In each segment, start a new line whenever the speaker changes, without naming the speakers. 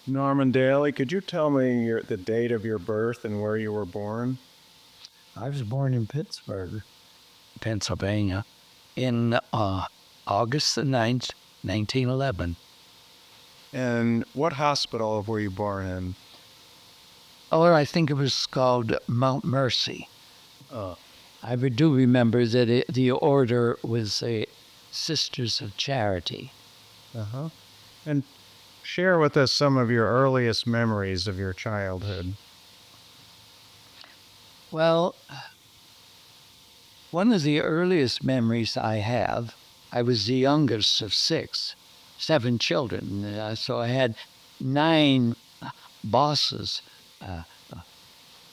Norman Daly, could you tell me the date of your birth and where you were born?
I was born in Pittsburgh, Pennsylvania, in August the 9th, 1911.
And what hospital were you born in?
Oh, I think it was called Mount Mercy. I do remember that the order was a Sisters of Charity.
Uh-huh. And share with us some of your earliest memories of your childhood.
Well, one of the earliest memories I have, I was the youngest of seven children. So I had 9 bosses,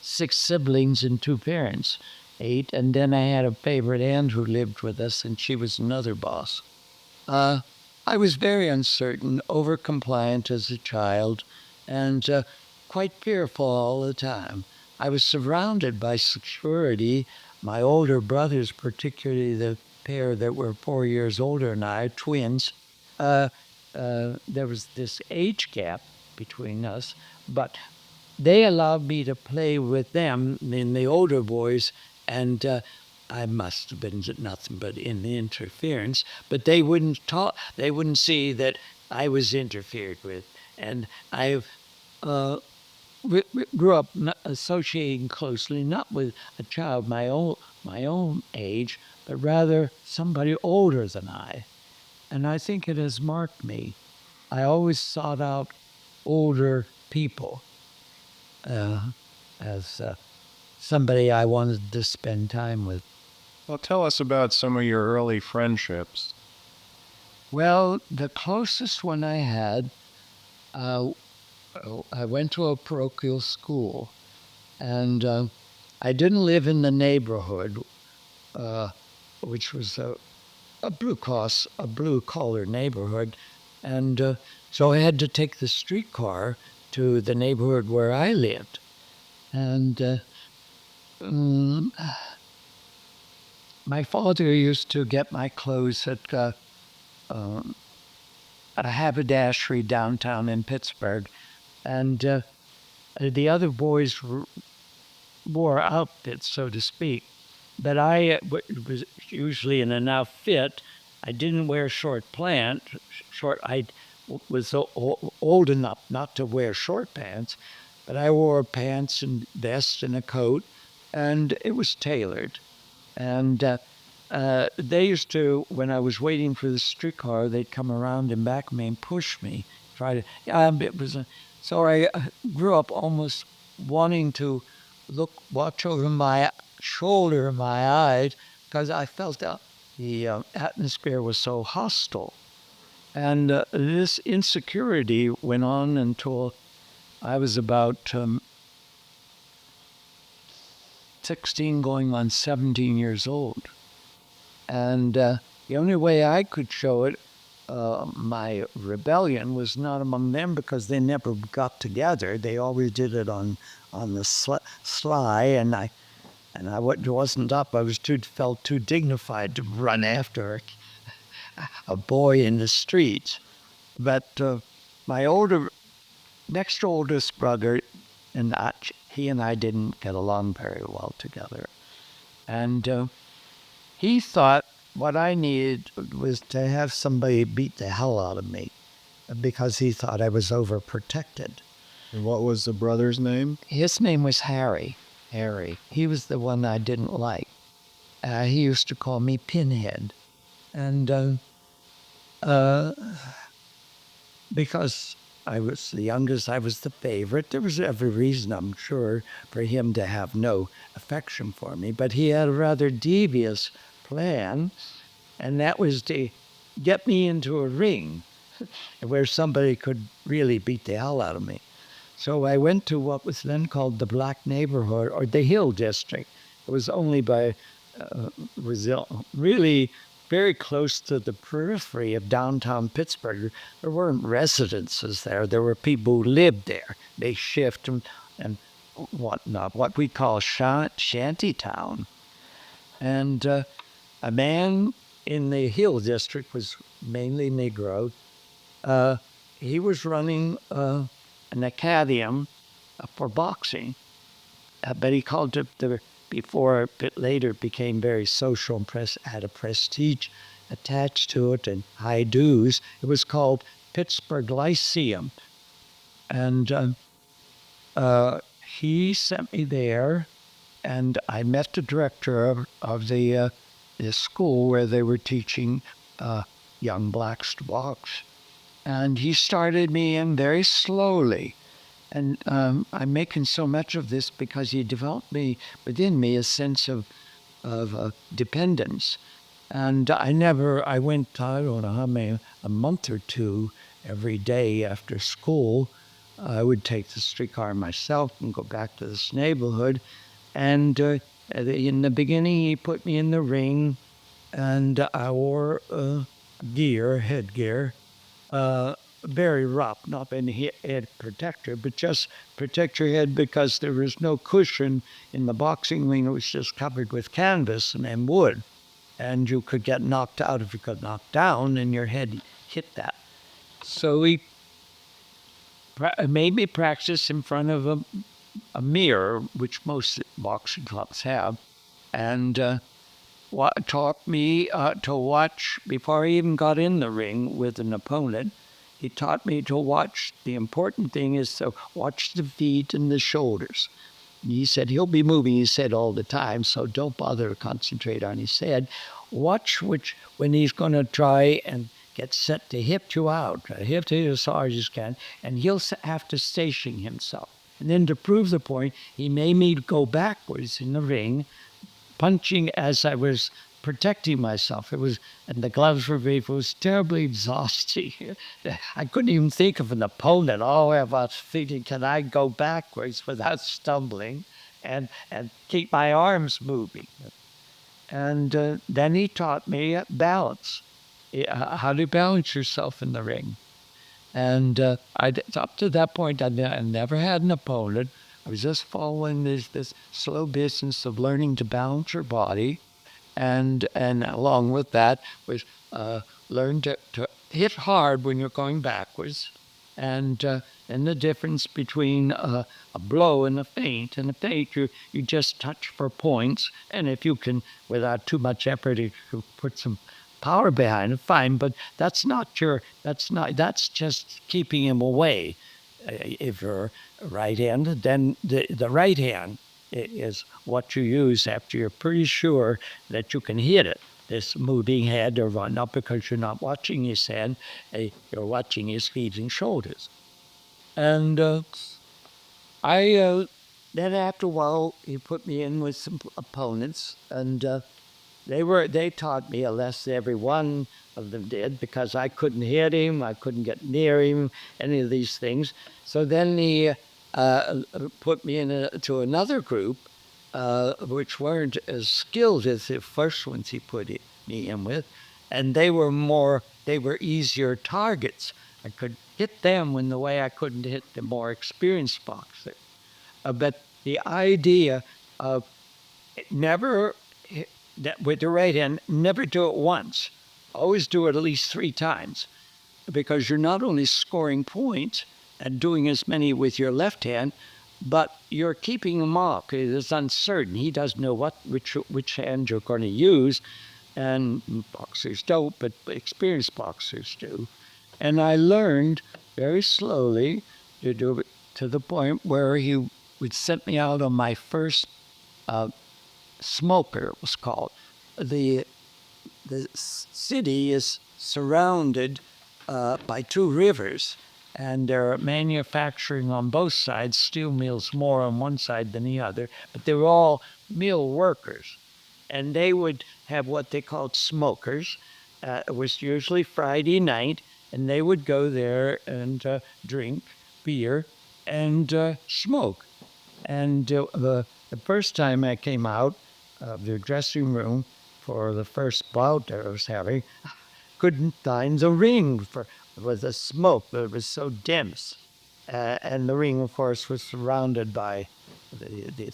6 siblings and 2 parents, 8. And then I had a favorite aunt who lived with us, and she was another boss. I was very uncertain, over-compliant as a child, and quite fearful all the time. I was surrounded by security. My older brothers, particularly the pair that were 4 years older than I, twins, there was this age gap between us, but they allowed me to play with them, in the older boys, and I must have been nothing but in the interference, but they wouldn't talk. They wouldn't see that I was interfered with, and I grew up associating closely not with a child my own age, but rather somebody older than I, and I think it has marked me. I always sought out older people as somebody I wanted to spend time with.
Well, tell us about some of your early friendships.
Well, the closest one I had, I went to a parochial school, and I didn't live in the neighborhood, which was a blue collar neighborhood, and so I had to take the streetcar to the neighborhood where I lived, and my father used to get my clothes at a haberdashery downtown in Pittsburgh, and the other boys wore outfits, so to speak. But I was usually in an outfit. I didn't wear short. I was so old enough not to wear short pants, but I wore pants and vest and a coat, and it was tailored. And they used to, when I was waiting for the streetcar, they'd come around and back me and push me. So I grew up almost wanting to watch over my shoulder, my eyes, because I felt that the atmosphere was so hostile. And this insecurity went on until I was about 16, going on 17 years old. And the only way I could show it, my rebellion, was not among them, because they never got together. They always did it on the sly, and I wasn't up. I felt too dignified to run after a boy in the streets. But my next oldest brother, he and I didn't get along very well together. And he thought what I needed was to have somebody beat the hell out of me, because he thought I was overprotected.
And what was the brother's name?
His name was Harry. He was the one I didn't like. He used to call me Pinhead. And because I was the youngest, I was the favorite. There was every reason, I'm sure, for him to have no affection for me. But he had a rather devious plan, and that was to get me into a ring where somebody could really beat the hell out of me. So I went to what was then called the Black Neighborhood, or the Hill District. It was only really very close to the periphery of downtown Pittsburgh. There weren't residences there. There were people who lived there. They shift and whatnot, what we call shanty town. And a man in the Hill District was mainly Negro. He was running an academy for boxing. But he called it before it later became very social and had a prestige attached to it and high dues. It was called Pittsburgh Lyceum. And he sent me there, and I met the director of the school where they were teaching young blacks to box. And he started me in very slowly. And I'm making so much of this because he developed within me a sense of dependence. And I went, I don't know how many, a month or two every day after school. I would take the streetcar myself and go back to this neighborhood. And in the beginning, he put me in the ring, and I wore headgear, very rough, not any head protector, but just protect your head because there was no cushion in the boxing ring. It was just covered with canvas and wood. And you could get knocked out if you got knocked down and your head hit that. So he made me practice in front of a mirror, which most boxing clubs have, and taught me to watch, before I even got in the ring with an opponent, he taught me to watch. The important thing is to watch the feet and the shoulders. He said he'll be moving his head all the time, so don't bother to concentrate on his head. Watch when he's going to try and get set to hit you out, hit you as hard as you can, and he'll have to station himself. And then to prove the point, he made me go backwards in the ring, punching as I was protecting myself. And the gloves were brief. It was terribly exhausting. I couldn't even think of an opponent. All I was thinking, can I go backwards without stumbling and keep my arms moving? And then he taught me balance, how to balance yourself in the ring. And up to that point, I never had an opponent. I was just following this slow business of learning to balance your body, and along with that was learn to hit hard when you're going backwards, and the difference between a blow and a feint. And a feint, you just touch for points, and if you can, without too much effort, you put some power behind it, fine. But that's just keeping him away. If you're right-handed, then the right hand is what you use after you're pretty sure that you can hit it. This moving head, or not because you're not watching his head, you're watching his feet and shoulders. And then after a while, he put me in with some opponents, and they taught me a lesson. Every one of them did, because I couldn't hit him, I couldn't get near him, any of these things. So then he put me into another group, which weren't as skilled as the first ones he put me in with, and they were easier targets. I could hit them in the way I couldn't hit the more experienced boxer. But the idea of never with the right hand, never do it once. Always do it at least 3 times, because you're not only scoring points and doing as many with your left hand, but you're keeping him off. It is uncertain. He doesn't know which hand you're going to use, and boxers don't, but experienced boxers do. And I learned very slowly to do it to the point where he would send me out on my first smoker, it was called. The city is surrounded by 2 rivers, and they're manufacturing on both sides, steel mills more on one side than the other, but they were all mill workers. And they would have what they called smokers. It was usually Friday night, and they would go there and drink beer and smoke. And the first time I came out of the dressing room for the first bout that I was having, couldn't find the ring with the smoke that was so dense. And the ring, of course, was surrounded by the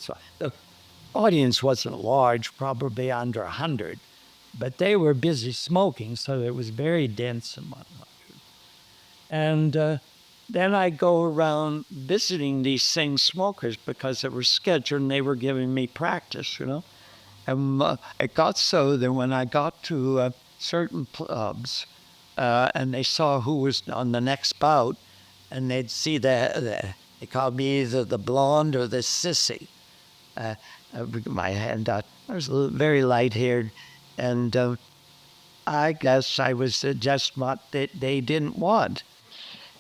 audience wasn't large, probably under 100, but they were busy smoking, so it was very dense and whatnot. And then I go around visiting these same smokers because they were scheduled and they were giving me practice, And it got so that when I got to certain clubs and they saw who was on the next bout, and they'd see they called me either the blonde or the sissy. My hand, I was very light haired, and I guess I was just what they didn't want.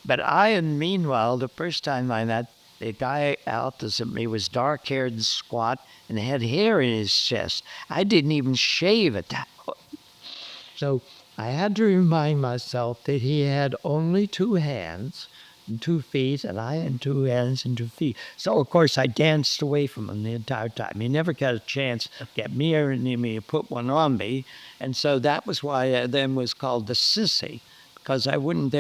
But meanwhile, the first time I met the guy opposite me was dark haired and squat and had hair in his chest. I didn't even shave at that point. So I had to remind myself that he had only 2 hands and 2 feet, and I had 2 hands and 2 feet. So, of course, I danced away from him the entire time. He never got a chance to get near me or put one on me. And so that was why I then was called the sissy, because I wouldn't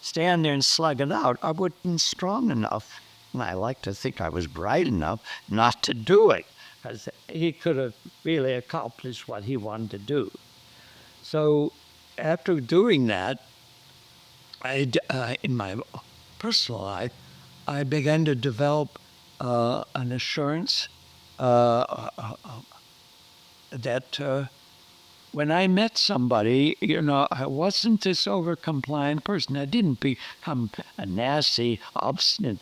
stand there and slug it out. I wasn't strong enough. And I like to think I was bright enough not to do it, because he could have really accomplished what he wanted to do. So after doing that, in my personal life, I began to develop an assurance that when I met somebody, I wasn't this over-compliant person. I didn't become a nasty, obstinate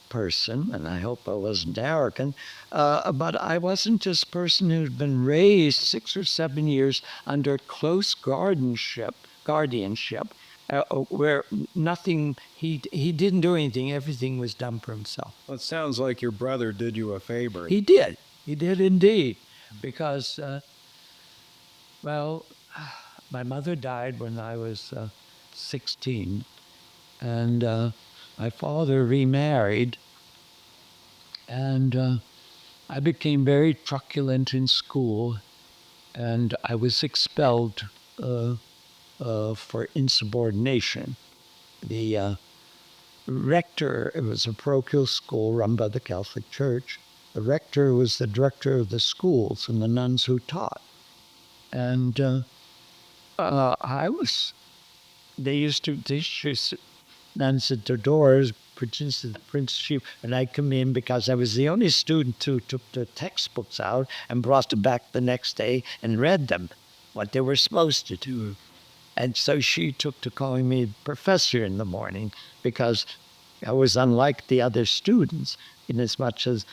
person, and I hope I wasn't arrogant, but I wasn't this person who'd been raised 6 or 7 years under close guardianship, where nothing, he didn't do anything, everything was done for himself.
Well, it sounds like your brother did you a favor.
He did indeed, because, well, my mother died when I was 16, and my father remarried, and I became very truculent in school, and I was expelled for insubordination. The rector, it was a parochial school run by the Catholic Church. The rector was the director of the schools and the nuns who taught. And they used to nuns at their doors, Prince Chief, and I'd come in because I was the only student who took the textbooks out and brought them back the next day and read them, what they were supposed to do. And so she took to calling me professor in the morning because I was unlike the other students in as much as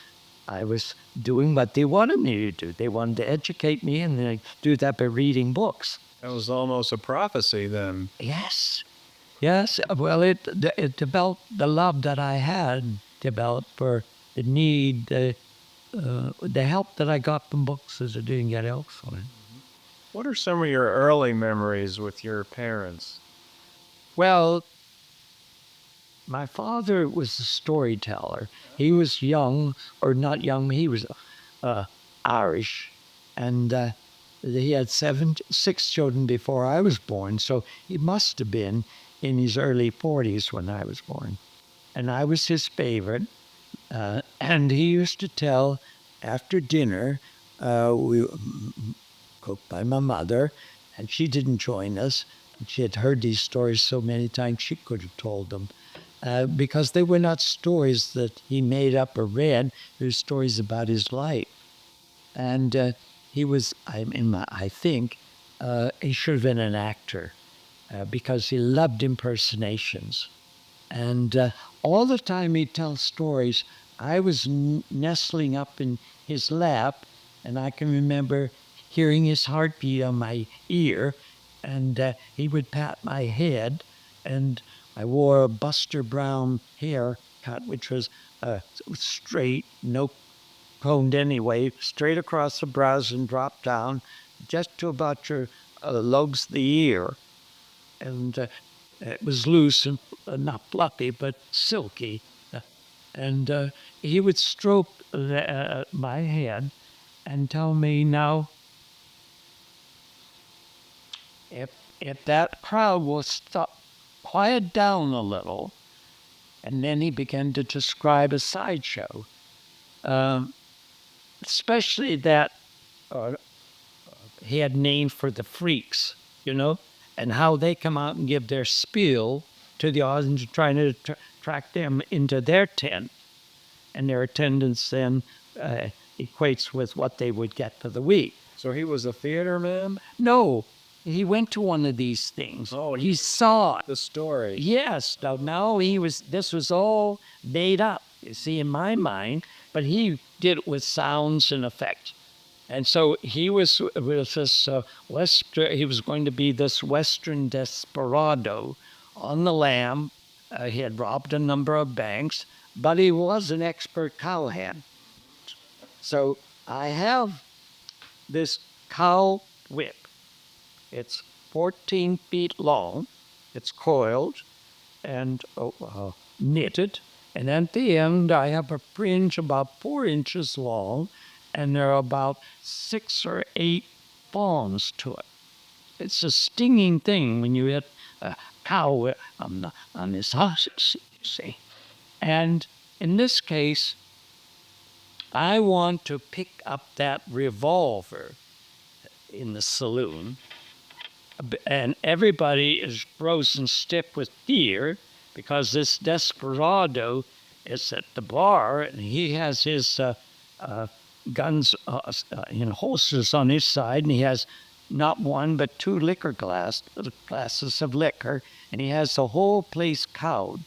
I was doing what they wanted me to do. They wanted to educate me, and they do that by reading books.
That was almost a prophecy then.
Yes. Well, it developed the love that I had developed for the need, the help that I got from books as I didn't get elsewhere.
What are some of your early memories with your parents?
Well, my father was a storyteller. He was young, or not young, he was Irish, and he had 6 children before I was born, so he must have been in his early 40s when I was born. And I was his favorite, and he used to tell after dinner, we cooked by my mother, and she didn't join us. She had heard these stories so many times she could have told them. Because they were not stories that he made up or read. They were stories about his life. And he was, I think, he should have been an actor because he loved impersonations. And all the time he'd tell stories, I was nestling up in his lap, and I can remember hearing his heartbeat on my ear, and he would pat my head, and I wore a Buster Brown haircut, which was straight, no combed anyway, straight across the brows and dropped down just to about your lobes of the ear. And it was loose and not fluffy, but silky. And he would stroke my head and tell me, now, if that crowd will stop, quiet down a little. And then he began to describe a sideshow, especially that he had named for the freaks, and how they come out and give their spiel to the audience, trying to track them into their tent. And their attendance then equates with what they would get for the week.
So he was a theater man?
No, he went to one of these things.
Oh,
he saw it.
The story.
Yes, no, this was all made up, you see, in my mind, but he did it with sounds and effects. And so he was this he was going to be this Western desperado on the lam. He had robbed a number of banks, but he was an expert cowhand. So I have this cow whip. It's 14 feet long. It's coiled and knitted. And at the end, I have a fringe about 4 inches long, and there are about 6 or 8 thorns to it. It's a stinging thing when you hit a cow on his husks, you see. And in this case, I want to pick up that revolver in the saloon, and everybody is frozen stiff with fear because this desperado is at the bar and he has his guns in holsters on his side, and he has not one but 2 glasses of liquor, and he has the whole place cowed.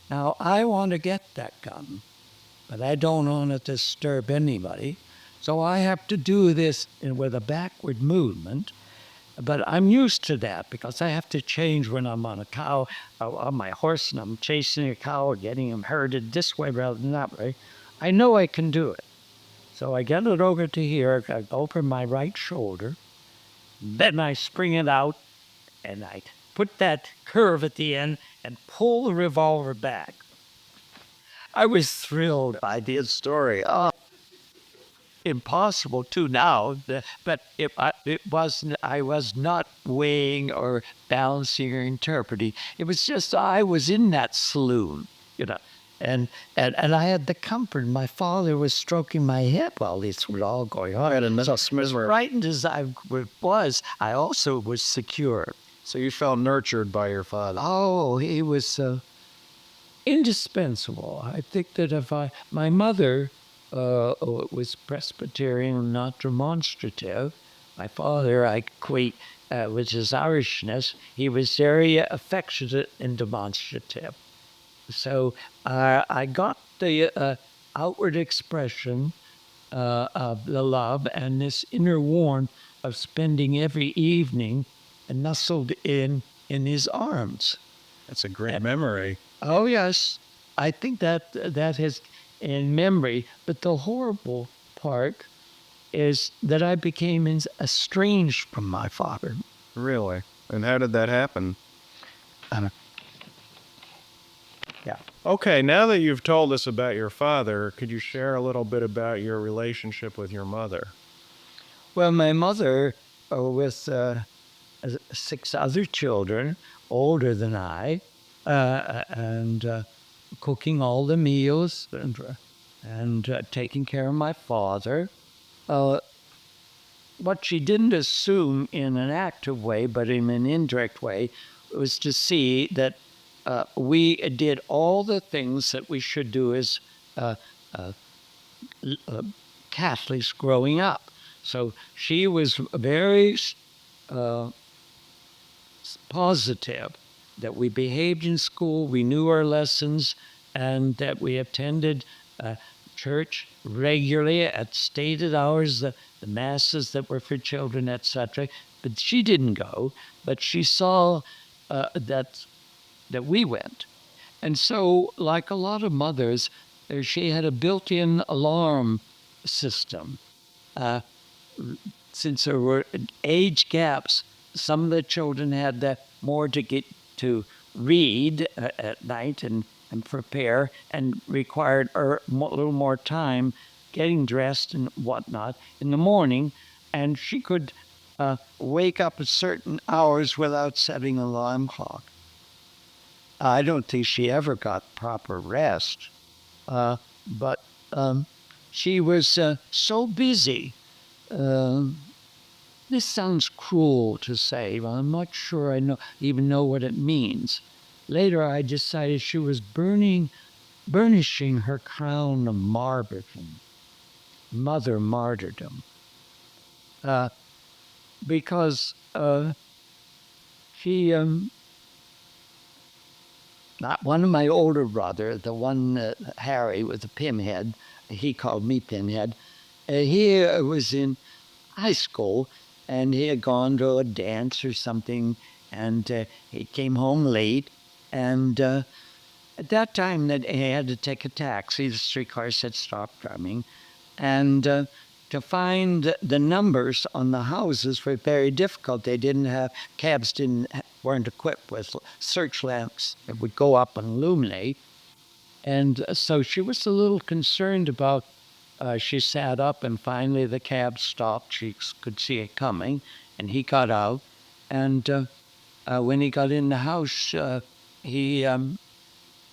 Now I want to get that gun, but I don't want to disturb anybody, so I have to do this with a backward movement. But I'm used to that because I have to change when I'm on a cow, on my horse, and I'm chasing a cow or getting him herded this way rather than that way. I know I can do it. So I get it over to here, over my right shoulder. Then I spring it out, and I put that curve at the end and pull the revolver back. I was thrilled by this story. Oh, impossible to now, but it wasn't. I was not weighing or balancing or interpreting. It was just I was in that saloon, and I had the comfort. My father was stroking my hip while this was all going on.
And
So
as
frightened as I was, I also was secure.
So you felt nurtured by your father.
Oh, he was indispensable. I think that my mother was Presbyterian, not demonstrative. My father, I equate with his Irishness. He was very affectionate and demonstrative. So I got the outward expression of the love and this inner warmth of spending every evening nestled in his arms.
That's a great memory.
Oh yes, I think that is in memory. But the horrible part is that I became estranged from my father.
Really? And how did that happen?
Yeah.
Okay, now that you've told us about your father, could you share a little bit about your relationship with your mother?
Well, my mother, with 6 other children, older than I, and cooking all the meals and taking care of my father. What she didn't assume in an active way, but in an indirect way, was to see that we did all the things that we should do as Catholics growing up. So she was very positive that we behaved in school, we knew our lessons, and that we attended church regularly at stated hours, the masses that were for children, etc. But she didn't go, but she saw that we went. And so, like a lot of mothers, she had a built-in alarm system. Since there were age gaps, some of the children had more to get to read at night and prepare, and required a little more time getting dressed and whatnot in the morning. And she could wake up at certain hours without setting an alarm clock. I don't think she ever got proper rest, but she was so busy. This sounds cruel to say, but I'm not sure I even know what it means. later I decided she was burnishing her crown of martyrdom, mother martyrdom, because she, not one of my older brother, the one Harry with the pinhead, he called me pinhead. He was in high school, and he had gone to a dance or something, and he came home late, and at that time that he had to take a taxi. The streetcars had stopped coming, and to find the numbers on the houses were very difficult. They didn't have cabs weren't equipped with search lamps that would go up and illuminate, and so she was a little concerned about. She sat up, and finally the cab stopped. She could see it coming, and he got out. And when he got in the house, he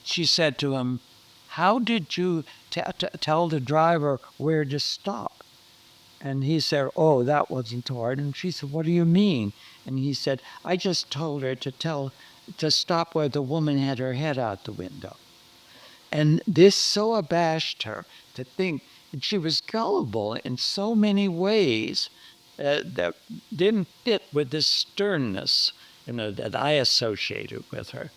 she said to him, "How did you tell the driver where to stop?" And he said, "Oh, that wasn't hard." And she said, "What do you mean?" And he said, "I just told her to stop where the woman had her head out the window." And this so abashed her to think that she was gullible in so many ways that didn't fit with this sternness, that I associated with her.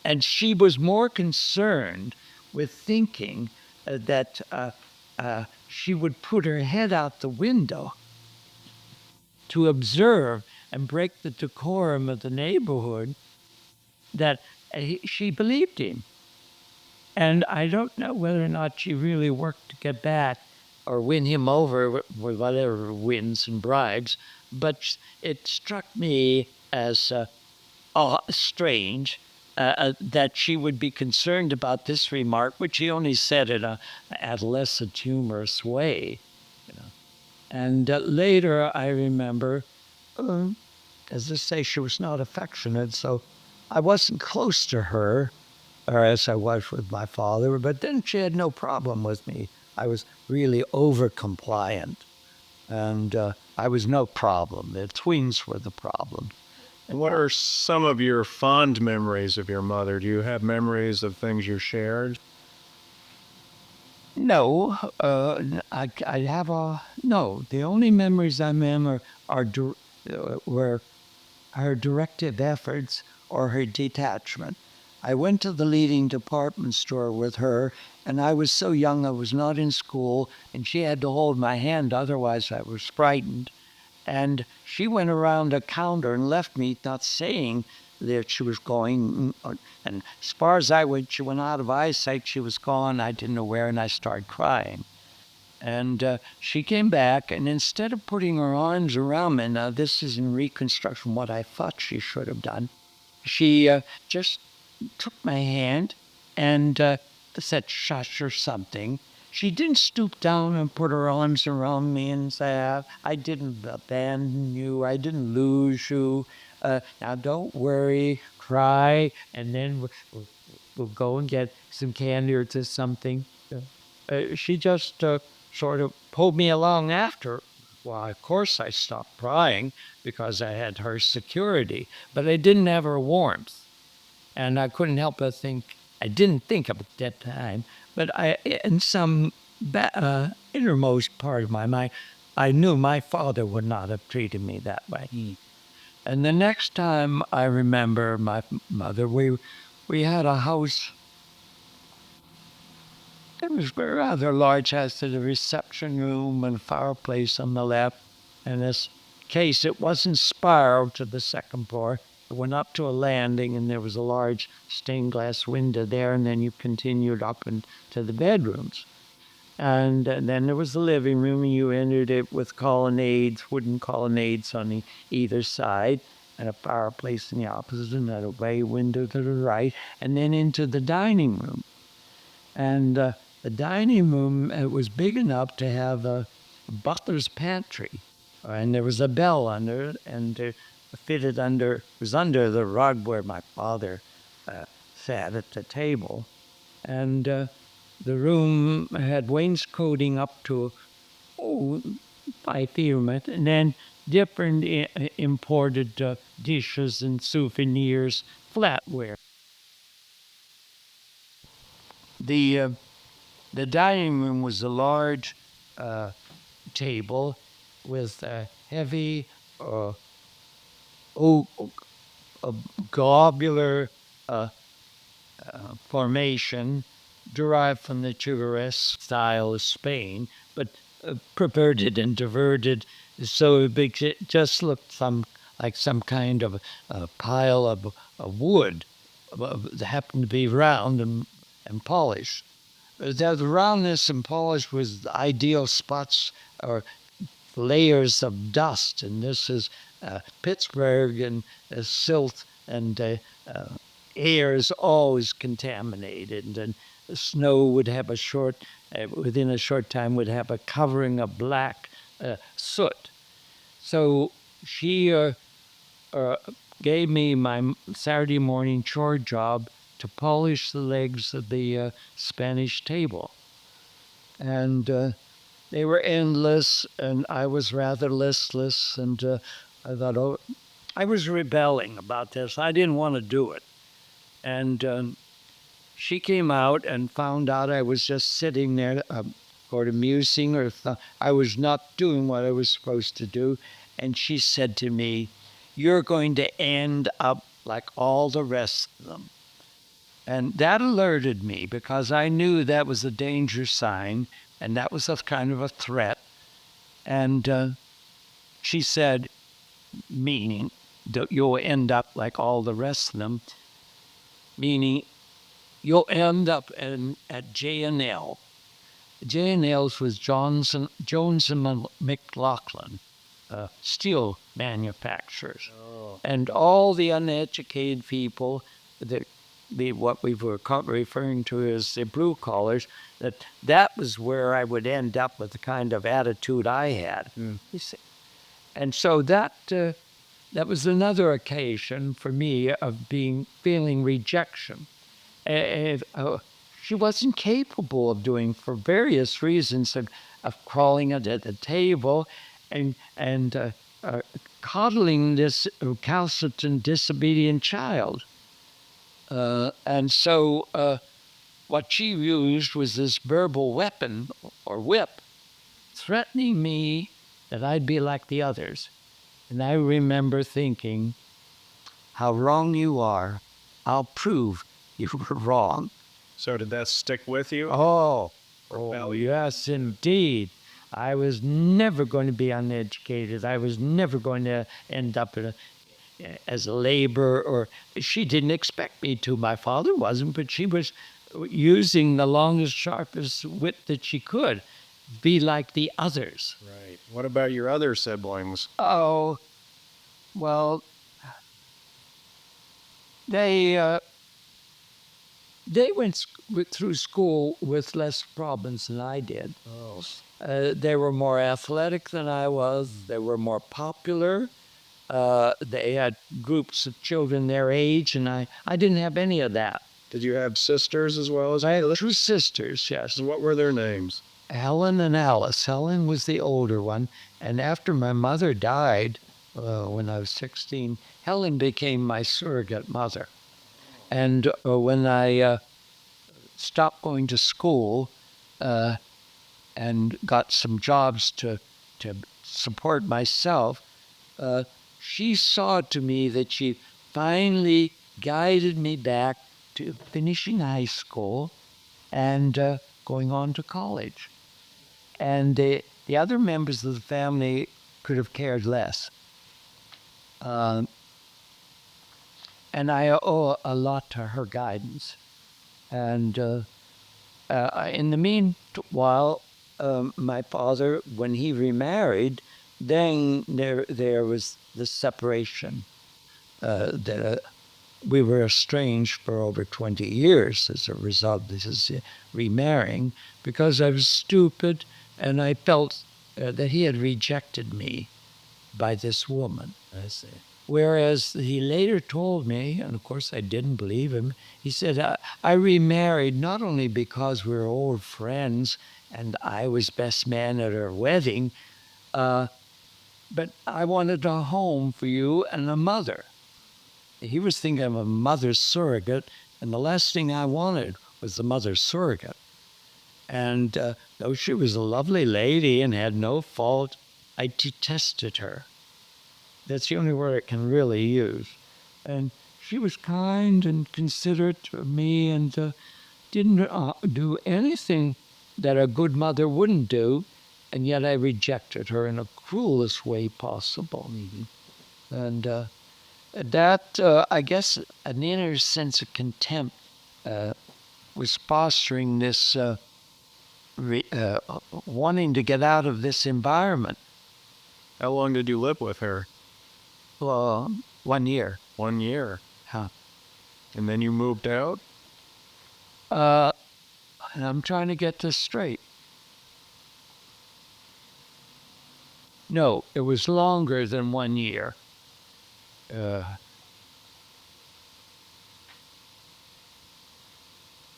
And she was more concerned with thinking that she would put her head out the window to observe and break the decorum of the neighborhood, that she believed him. And I don't know whether or not she really worked to get back or win him over with whatever wins and bribes, but it struck me as strange that she would be concerned about this remark, which he only said in an adolescent, humorous way. And later, I remember, as I say, she was not affectionate, so I wasn't close to her, or as I was with my father, but then she had no problem with me. I was really over compliant, and I was no problem. The twins were the problem.
And what are some of your fond memories of your mother? Do you have memories of things you shared?
No, I have no. The only memories I remember were her directive efforts or her detachment. I went to the leading department store with her, and I was so young I was not in school, and she had to hold my hand, otherwise I was frightened. And she went around a counter and left me, not saying that she was going. And as far as I went, she went out of eyesight. She was gone. I didn't know where, and I started crying. And she came back, and instead of putting her arms around me, now this is in reconstruction what I thought she should have done, she just took my hand and said, "Shush," or something. She didn't stoop down and put her arms around me and say, "I didn't abandon you. I didn't lose you. Now don't worry, cry, and then we'll go and get some candy or to something." She just sort of pulled me along after. Well, of course I stopped crying because I had her security, but I didn't have her warmth. And I couldn't help but think, I didn't think of it at that time, but in some innermost part of my mind, I knew my father would not have treated me that way. And the next time I remember my mother, we had a house. It was a rather large house with a reception room and fireplace on the left. In this case, it wasn't spiral to the second floor. It went up to a landing, and there was a large stained glass window there, and then you continued up into the bedrooms. And then there was the living room, and you entered it with colonnades, wooden colonnades on either side, and a fireplace in the opposite, and a bay window to the right, and then into the dining room. And the dining room, it was big enough to have a butler's pantry, and there was a bell under it, and it was under the rug where my father sat at the table. And the room had wainscoting up to 5 feet, and then different imported dishes and souvenirs, flatware. the dining room was a large table with a heavy oak, a globular formation derived from the Churrasco style of Spain, but perverted and diverted, so it just looked like some kind of a pile of wood that happened to be round and polished. The roundness and polish was the ideal spots or layers of dust, and this is Pittsburgh, and silt and air is always contaminated, and the snow would have within a short time, would have a covering of black soot. So she gave me my Saturday morning chore job to polish the legs of the Spanish table. And they were endless, and I was rather listless, and I thought, oh, I was rebelling about this. I didn't want to do it. And she came out and found out I was just sitting there, sort of musing, or I was not doing what I was supposed to do. And she said to me, "You're going to end up like all the rest of them." And that alerted me, because I knew that was a danger sign, and that was a kind of a threat. And she said, meaning that you'll end up like all the rest of them, meaning you'll end up at J&L. J&L's was Jones and McLaughlin, steel manufacturers.
Oh.
And all the uneducated people, what we were referring to as the blue collars, that was where I would end up with the kind of attitude I had. You see. And so that was another occasion for me of feeling rejection. She wasn't capable of doing, for various reasons, of crawling under the table and coddling this recalcitrant, disobedient child. And so what she used was this verbal weapon or whip, threatening me that I'd be like the others. And I remember thinking, how wrong you are. I'll prove you were wrong.
So did that stick with you?
Oh,
Rebellion.
yes, indeed. I was never going to be uneducated. I was never going to end up as a laborer, or she didn't expect me to. My father wasn't, but she was using the longest, sharpest wit that she could, be like the others.
Right. What about your other siblings?
Oh, well, they went through school with less problems than I did.
Oh.
They were more athletic than I was. They were more popular. They had groups of children their age, and I didn't have any of that.
Did you have sisters as well as
I had
brothers?
2 sisters, yes.
What were their names?
Helen and Alice. Helen was the older one, and after my mother died when I was 16, Helen became my surrogate mother. And when I stopped going to school and got some jobs to support myself, she saw to me that she finally guided me back to finishing high school and going on to college. And the other members of the family could have cared less. And I owe a lot to her guidance. And in the meanwhile, my father, when he remarried, then there was the separation. That we were estranged for over 20 years as a result of his remarrying, because I was stupid and I felt that he had rejected me by this woman.
I see.
Whereas he later told me, and of course I didn't believe him, he said, I remarried not only because we were old friends and I was best man at our wedding, but I wanted a home for you and a mother. He was thinking of a mother's surrogate, and the last thing I wanted was the mother's surrogate. And though she was a lovely lady and had no fault, I detested her. That's the only word I can really use. And she was kind and considerate of me and didn't do anything that a good mother wouldn't do. And yet I rejected her in the cruelest way possible. And that, I guess, an inner sense of contempt was fostering this wanting to get out of this environment.
How long did you live with her?
1 year.
1 year.
Huh.
And then you moved out?
And I'm trying to get this straight. No, it was longer than 1 year.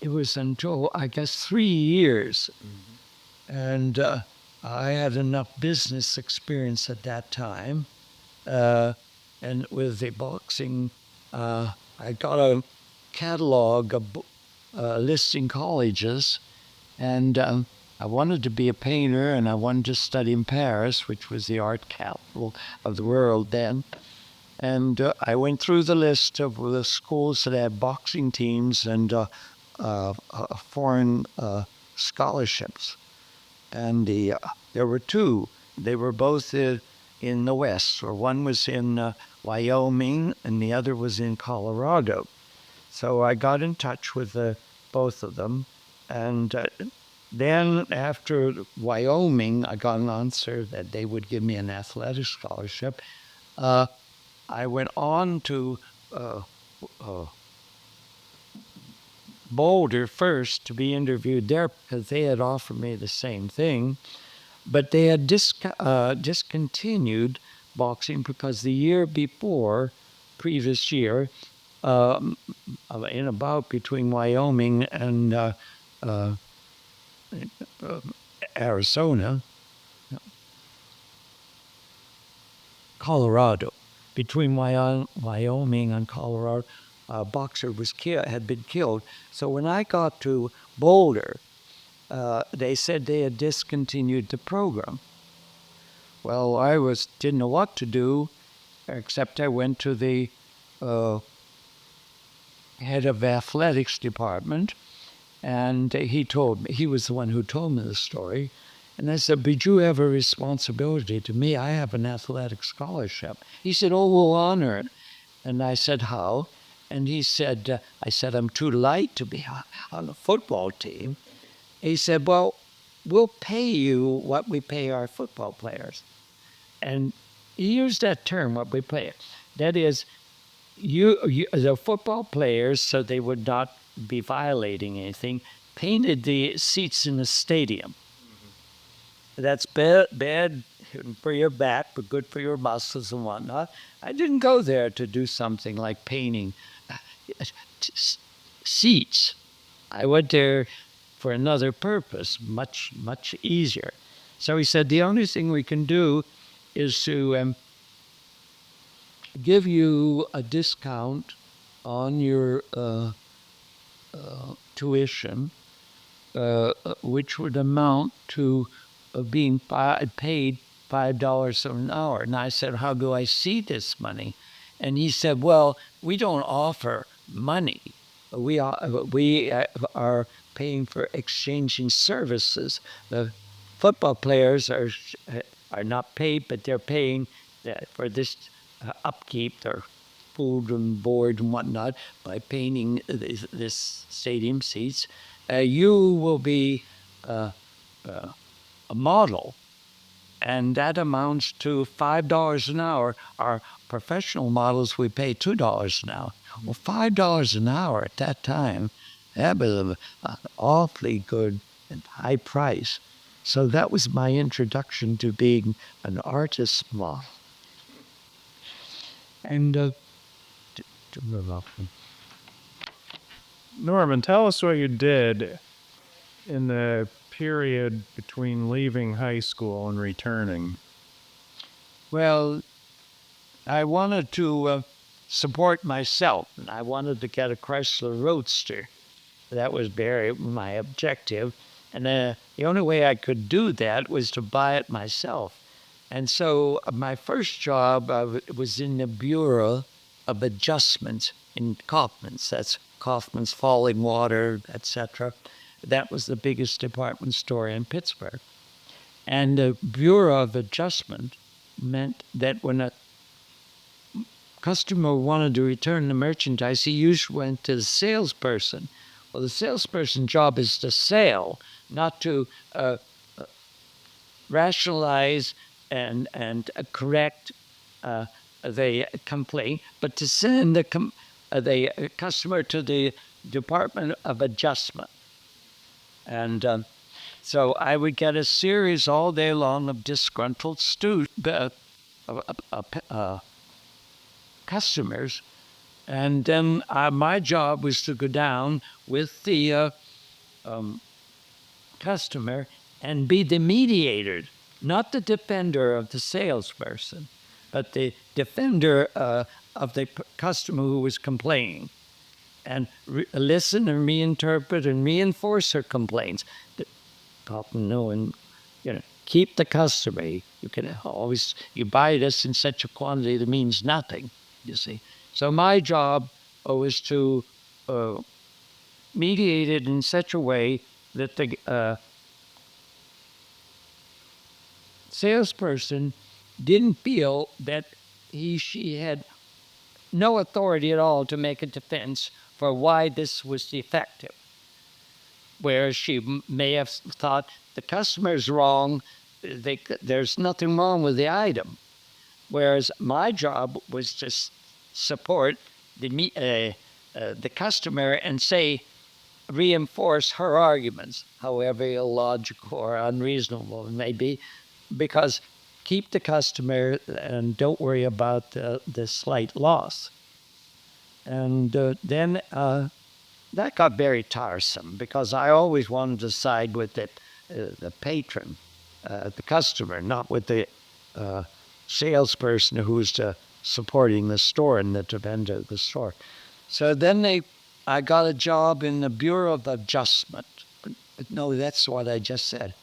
It was until, I guess, 3 years. And I had enough business experience at that time. And with the boxing, I got a catalog of listing colleges, and I wanted to be a painter, and I wanted to study in Paris, which was the art capital of the world then. And I went through the list of the schools that had boxing teams and foreign scholarships. And there were two. They were both in the West, or one was in Wyoming and the other was in Colorado. So I got in touch with both of them. And then after Wyoming, I got an answer that they would give me an athletic scholarship. I went on to Boulder first to be interviewed there because they had offered me the same thing. But they had discontinued boxing because the year before, previous year, in about between Wyoming and Arizona, Colorado, between Wyoming and Colorado, a boxer had been killed. So when I got to Boulder, they said they had discontinued the program. Well, I didn't know what to do, except I went to the head of athletics department, and he was the one who told me the story. And I said, but you have a responsibility to me. I have an athletic scholarship. He said, oh, we'll honor it. And I said, how? And he said, I said, I'm too light to be on a football team. He said, well, we'll pay you what we pay our football players. And he used that term, what we pay. That is, the football players, so they would not be violating anything, painted the seats in the stadium. That's bad for your back, but good for your muscles and whatnot. I didn't go there to do something like painting seats. I went there for another purpose, much, much easier. So he said, the only thing we can do is to give you a discount on your tuition, which would amount to being paid $5 an hour. And I said, how do I see this money? And he said, well, we don't offer money. We are paying for exchanging services. The football players are not paid, but they're paying for this upkeep, their food and board and whatnot, by painting this stadium seats. You will be a model, and that amounts to $5 an hour. Our professional models, we pay $2 an hour. Well, $5 an hour at that time, that was an awfully good and high price. So that was my introduction to being an artist model. And
Norman, tell us what you did in the period between leaving high school and returning.
well, I wanted to support myself, and I wanted to get a Chrysler Roadster. That was my objective. And the only way I could do that was to buy it myself. And so my first job was in the Bureau of Adjustment in Kaufman's. That's Kaufman's Falling Water, etc. That was the biggest department store in Pittsburgh. And the Bureau of Adjustment meant that when a customer wanted to return the merchandise, he usually went to the salesperson. Well, the salesperson's job is to sell, not to rationalize and correct the complaint, but to send the customer to the Department of Adjustment. And so I would get a series all day long of disgruntled customers. And then my job was to go down with the customer and be the mediator, not the defender of the salesperson, but the defender of the customer who was complaining, and listen and reinterpret and reinforce her complaints. Knowing, keep the customer. You can always, you buy this in such a quantity that means nothing, you see. So my job was to mediate it in such a way that the salesperson didn't feel that she had no authority at all to make a defense for why this was defective. Whereas she may have thought the customer's wrong, there's nothing wrong with the item. Whereas my job was to support the customer and reinforce her arguments, however illogical or unreasonable it may be, because keep the customer and don't worry about the slight loss. And then that got very tiresome because I always wanted to side with the patron, the customer, not with the salesperson who's supporting the store and the defender of the store. So then I got a job in the Bureau of Adjustment. No, that's what I just said.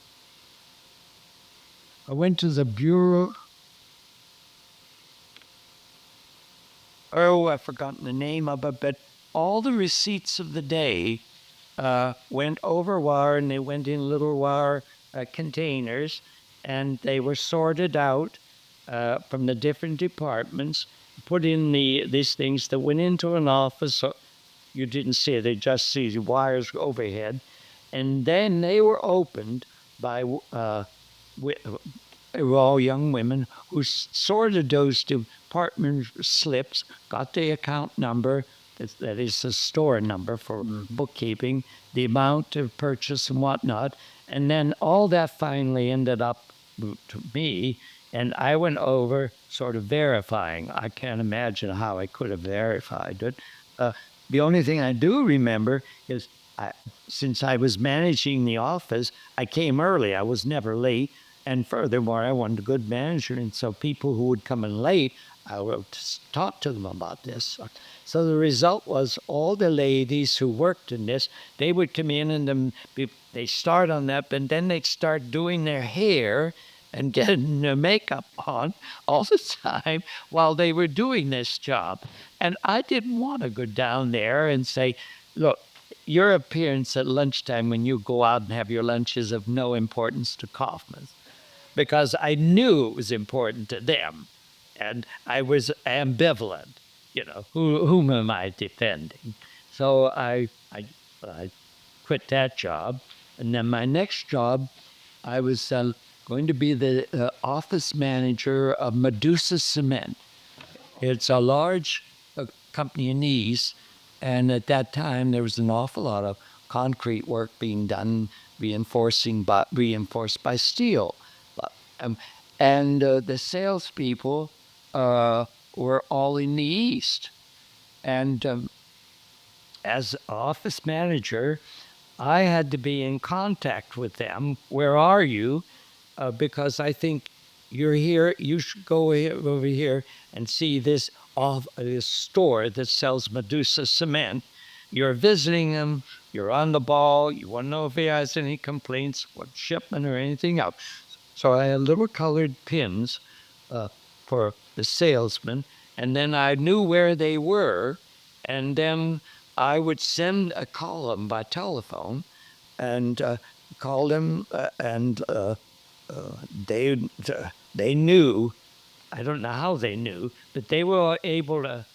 I went to the Bureau. Oh, I've forgotten the name of it, but all the receipts of the day went over wire, and they went in little wire containers, and they were sorted out from the different departments, put in these things that went into an office. So you didn't see it; they just see the wires overhead, and then they were opened by they were all young women who sorted those department slips, got the account number, that is the store number for bookkeeping, the amount of purchase and whatnot, and then all that finally ended up to me, and I went over sort of verifying. I can't imagine how I could have verified it. The only thing I do remember is since I was managing the office, I came early. I was never late. And furthermore, I wanted a good manager, and so people who would come in late, I would talk to them about this. So the result was all the ladies who worked in this, they would come in and they start on that, and then they'd start doing their hair and getting their makeup on all the time while they were doing this job. And I didn't want to go down there and say, look, your appearance at lunchtime when you go out and have your lunch is of no importance to Kaufman's, because I knew it was important to them, and I was ambivalent. Whom am I defending? So I quit that job, and then my next job, I was going to be the office manager of Medusa Cement. It's a large company in the East, and at that time there was an awful lot of concrete work being done, reinforced by steel. And the salespeople were all in the East. And as office manager, I had to be in contact with them. Where are you? Because I think you're here. You should go over here and see this store that sells Medusa Cement. you're visiting him, you're on the ball, you want to know if he has any complaints, what shipment or anything else. So I had little colored pins for the salesman, and then I knew where they were, and then I would send a call by telephone and call them, and they knew. I don't know how they knew, but they were able to.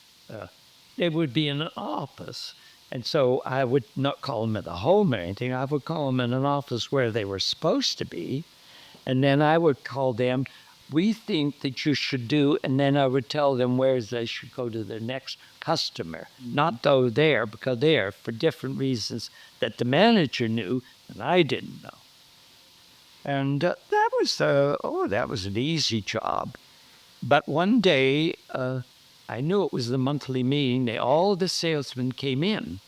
They would be in an office, and so I would not call them at the home or anything. I would call them in an office where they were supposed to be, and then I would call them. We think that you should do, and then I would tell them where they should go to the next customer, not go there because there for different reasons that the manager knew and I didn't know. And that was an easy job. But one day, I knew it was the monthly meeting. All the salesmen came in,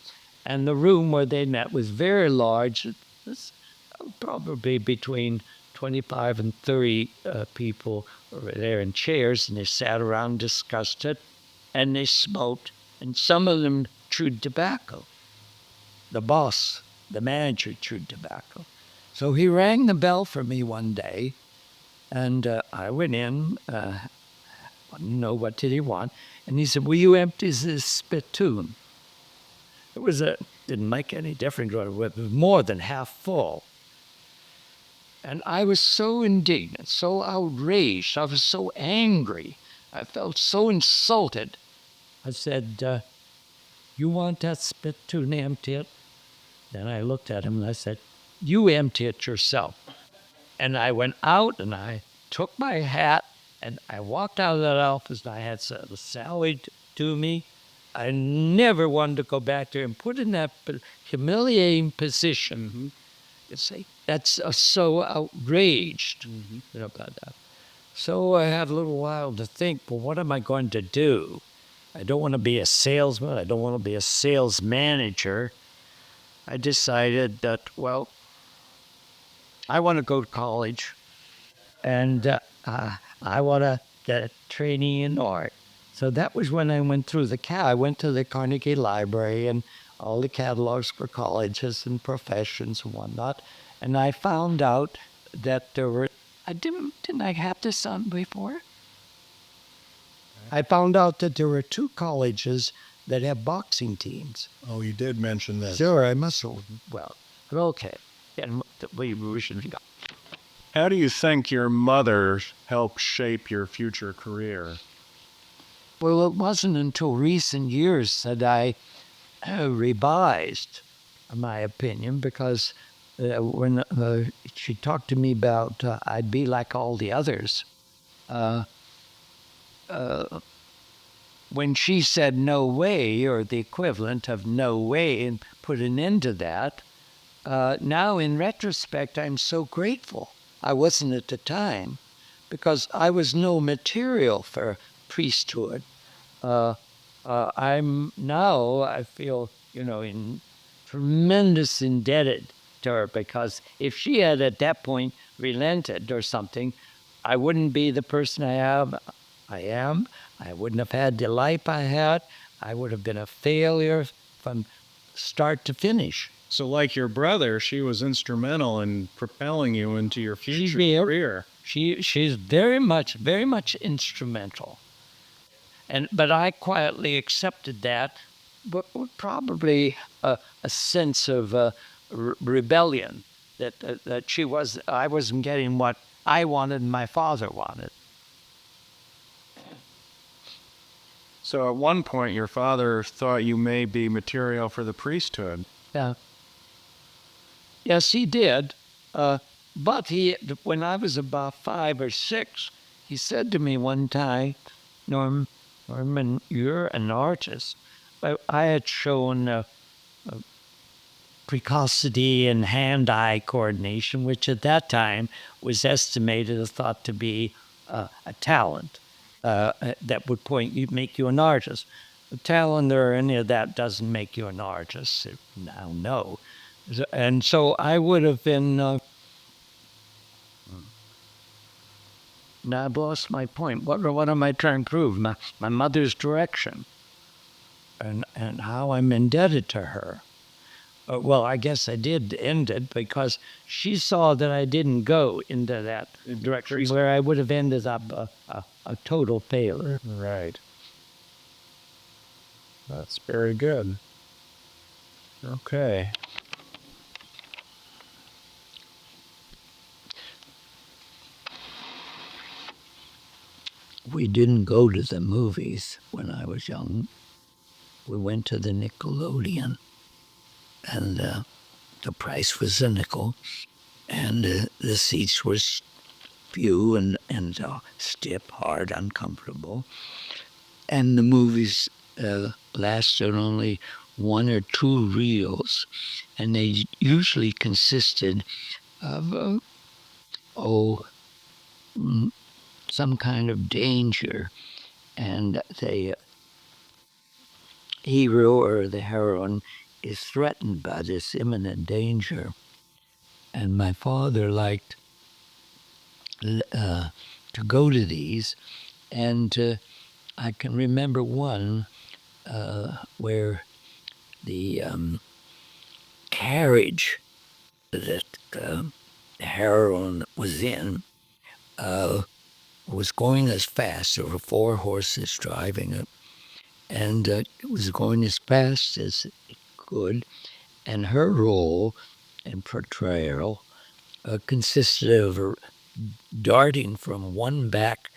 and the room where they met was very large. It was probably between 25 and 30 people were there in chairs, and they sat around, discussed it, and they smoked, and some of them chewed tobacco. The boss, the manager, chewed tobacco. So he rang the bell for me one day, and I went in. Know what did he want, and he said, "Will you empty this spittoon?" Didn't make any difference. It was more than half full, and I was so indignant, so outraged. I was so angry. I felt so insulted. I said, "You want that spittoon emptied?" Then I looked at him and I said, "You empty it yourself." And I went out and I took my hat and I walked out of that office and I had a salary to me. I never wanted to go back there and put in that humiliating position. You see, that's so outraged about that. So I had a little while to think, well, what am I going to do? I don't want to be a salesman. I don't want to be a sales manager. I decided that, well, I want to go to college, and I want to get training in art. So that was when I went through I went to the Carnegie Library and all the catalogs for colleges and professions and whatnot, and I found out that there were. Didn't I have this on before? I found out that there were 2 colleges that have boxing teams.
Oh, you did mention this.
Sure, I must have. Well, okay. And we should go.
How do you think your mother helped shape your future career?
Well, it wasn't until recent years that I revised my opinion, because when she talked to me about I'd be like all the others, when she said no way, or the equivalent of no way, and put an end to that, now in retrospect, I'm so grateful. I wasn't at the time, because I was no material for priesthood. I'm now, I feel, in tremendous indebted to her, because if she had at that point relented or something, I wouldn't be the person I am. I wouldn't have had the life I had. I would have been a failure from start to finish.
So, like your brother, she was instrumental in propelling you into your future career.
She's very much instrumental. But I quietly accepted that, but with probably a sense of rebellion that I wasn't getting what I wanted and my father wanted.
So at one point, your father thought you may be material for the priesthood.
Yeah. Yes, he did. But when I was about 5 or 6, he said to me one time, Norman, you're an artist. I had shown precocity and hand-eye coordination, which at that time was estimated or thought to be a talent that would make you an artist. A talent or any of that doesn't make you an artist. Now, no. And so I would have been. Now I've lost my point. What am I trying to prove? My mother's direction. and how I'm indebted to her. Well, I guess I did end it because she saw that I didn't go into that direction where I would have ended up a total failure.
Right. That's very good. Okay.
We didn't go to the movies when I was young. We went to the Nickelodeon, and the price was a nickel, and the seats were few and stiff, hard, uncomfortable. And the movies lasted only 1 or 2 reels, and they usually consisted of some kind of danger, and the hero or the heroine is threatened by this imminent danger. And my father liked to go to these, and I can remember one where the carriage that the heroine was in was going as fast. There were 4 horses driving it, and it was going as fast as it could. And her role and portrayal consisted of darting from one back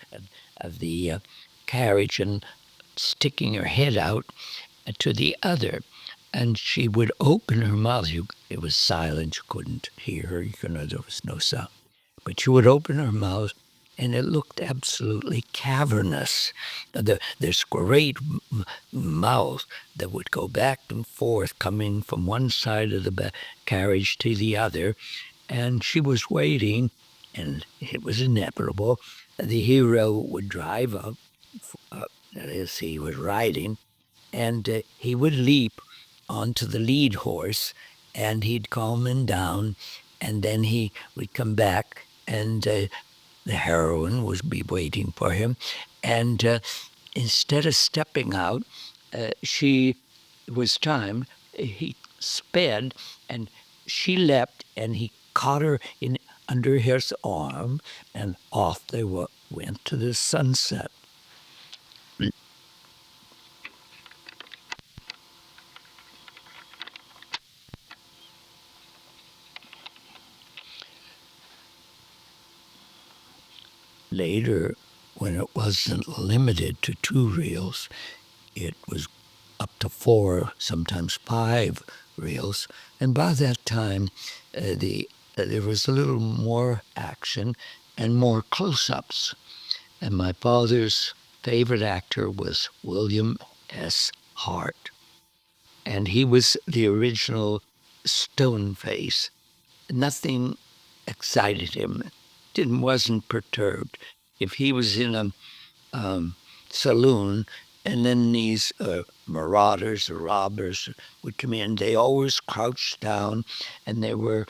of the carriage and sticking her head out to the other. And she would open her mouth. It was silent. You couldn't hear her. There was no sound. But she would open her mouth, and it looked absolutely cavernous. This great mouth that would go back and forth, coming from one side of the carriage to the other. And she was waiting, and it was inevitable. The hero would drive up, as he was riding, and he would leap onto the lead horse, and he'd calm him down, and then he would come back, and the heroine would be waiting for him, and instead of stepping out, it was time. He sped, and she leapt, and he caught her under his arm, and off they went to the sunset. Later, when it wasn't limited to 2 reels, it was up to 4, sometimes 5 reels. And by that time, there was a little more action and more close-ups. And my father's favorite actor was William S. Hart. And he was the original stone face. Nothing excited him. Wasn't perturbed. If he was in a saloon, and then these marauders or robbers would come in, they always crouched down, and they were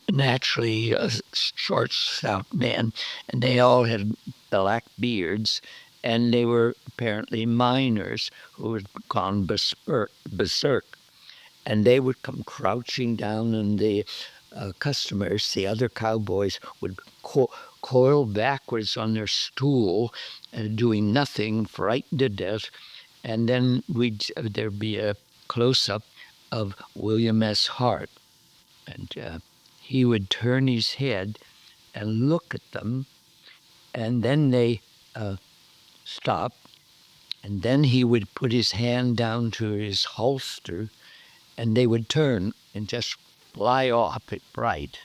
naturally short, stout men, and they all had black beards, and they were apparently miners who had gone berserk. And they would come crouching down, and the customers, the other cowboys, would coil backwards on their stool, doing nothing, frightened to death. And then there'd be a close-up of William S. Hart, and he would turn his head and look at them, and then they stop, and then he would put his hand down to his holster, and they would turn and just fly off at bright.